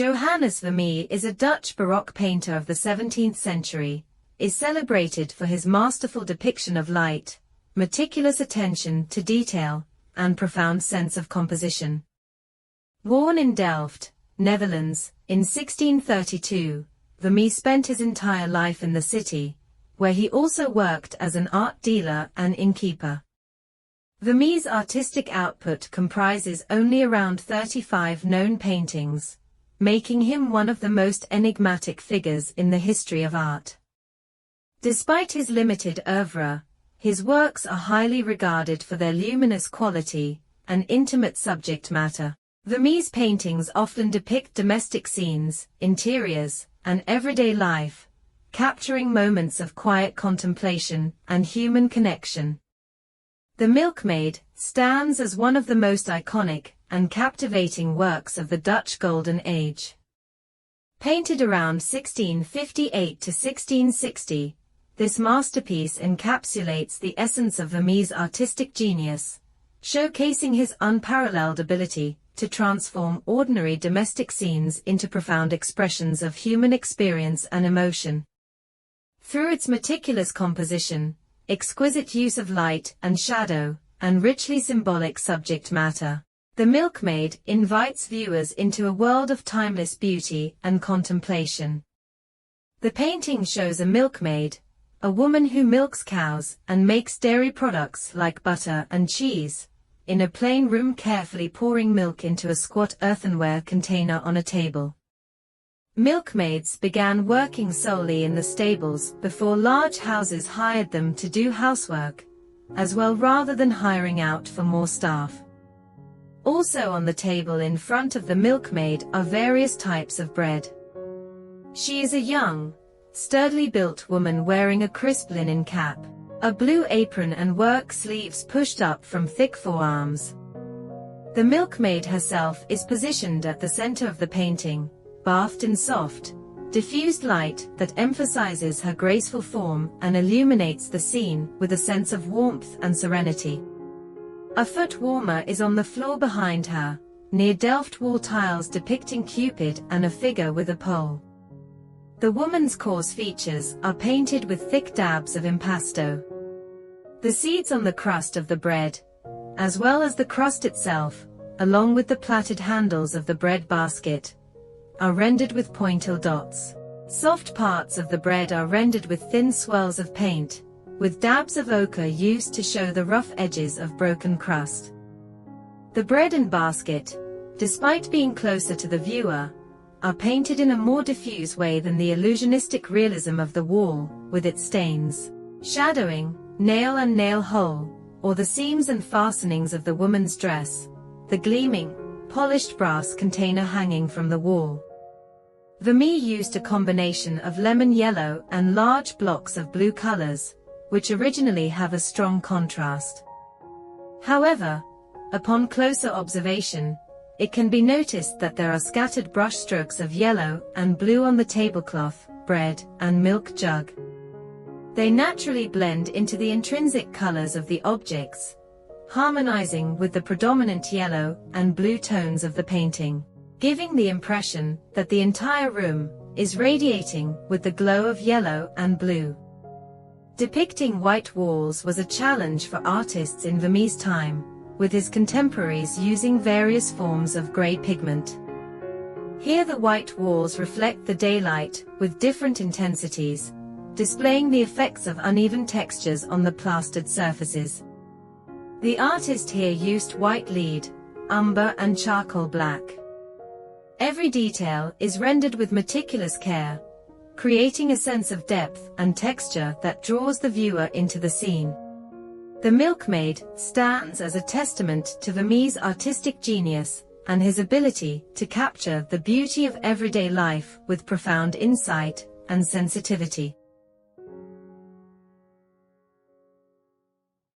Johannes Vermeer is a Dutch Baroque painter of the 17th century, is celebrated for his masterful depiction of light, meticulous attention to detail, and profound sense of composition. Born in Delft, Netherlands, in 1632, Vermeer spent his entire life in the city, where he also worked as an art dealer and innkeeper. Vermeer's artistic output comprises only around 35 known paintings, making him one of the most enigmatic figures in the history of art. Despite his limited oeuvre, his works are highly regarded for their luminous quality and intimate subject matter. Vermeer's paintings often depict domestic scenes, interiors, and everyday life, capturing moments of quiet contemplation and human connection. The Milkmaid stands as one of the most iconic and captivating works of the Dutch Golden Age. Painted around 1658 to 1660, this masterpiece encapsulates the essence of Vermeer's artistic genius, showcasing his unparalleled ability to transform ordinary domestic scenes into profound expressions of human experience and emotion. Through its meticulous composition, exquisite use of light and shadow, and richly symbolic subject matter, The Milkmaid invites viewers into a world of timeless beauty and contemplation. The painting shows a milkmaid, a woman who milks cows and makes dairy products like butter and cheese, in a plain room carefully pouring milk into a squat earthenware container on a table. Milkmaids began working solely in the stables before large houses hired them to do housework, as well rather than hiring out for more staff. Also on the table in front of the milkmaid are various types of bread. She is a young, sturdily built woman wearing a crisp linen cap, a blue apron and work sleeves pushed up from thick forearms. The milkmaid herself is positioned at the center of the painting, bathed in soft, diffused light that emphasizes her graceful form and illuminates the scene with a sense of warmth and serenity. A foot warmer is on the floor behind her, near Delft wall tiles depicting Cupid and a figure with a pole. The woman's coarse features are painted with thick dabs of impasto. The seeds on the crust of the bread, as well as the crust itself, along with the plaited handles of the bread basket, are rendered with pointilled dots. Soft parts of the bread are rendered with thin swirls of paint, with dabs of ochre used to show the rough edges of broken crust. The bread and basket, despite being closer to the viewer, are painted in a more diffuse way than the illusionistic realism of the wall, with its stains, shadowing, nail and nail hole, or the seams and fastenings of the woman's dress, the gleaming, polished brass container hanging from the wall. Vermeer used a combination of lemon yellow and large blocks of blue colors, which originally have a strong contrast. However, upon closer observation, it can be noticed that there are scattered brush strokes of yellow and blue on the tablecloth, bread, and milk jug. They naturally blend into the intrinsic colors of the objects, harmonizing with the predominant yellow and blue tones of the painting, giving the impression that the entire room is radiating with the glow of yellow and blue. Depicting white walls was a challenge for artists in Vermeer's time, with his contemporaries using various forms of gray pigment. Here the white walls reflect the daylight with different intensities, displaying the effects of uneven textures on the plastered surfaces. The artist here used white lead, umber and charcoal black. Every detail is rendered with meticulous care, creating a sense of depth and texture that draws the viewer into the scene. The Milkmaid stands as a testament to Vermeer's artistic genius and his ability to capture the beauty of everyday life with profound insight and sensitivity.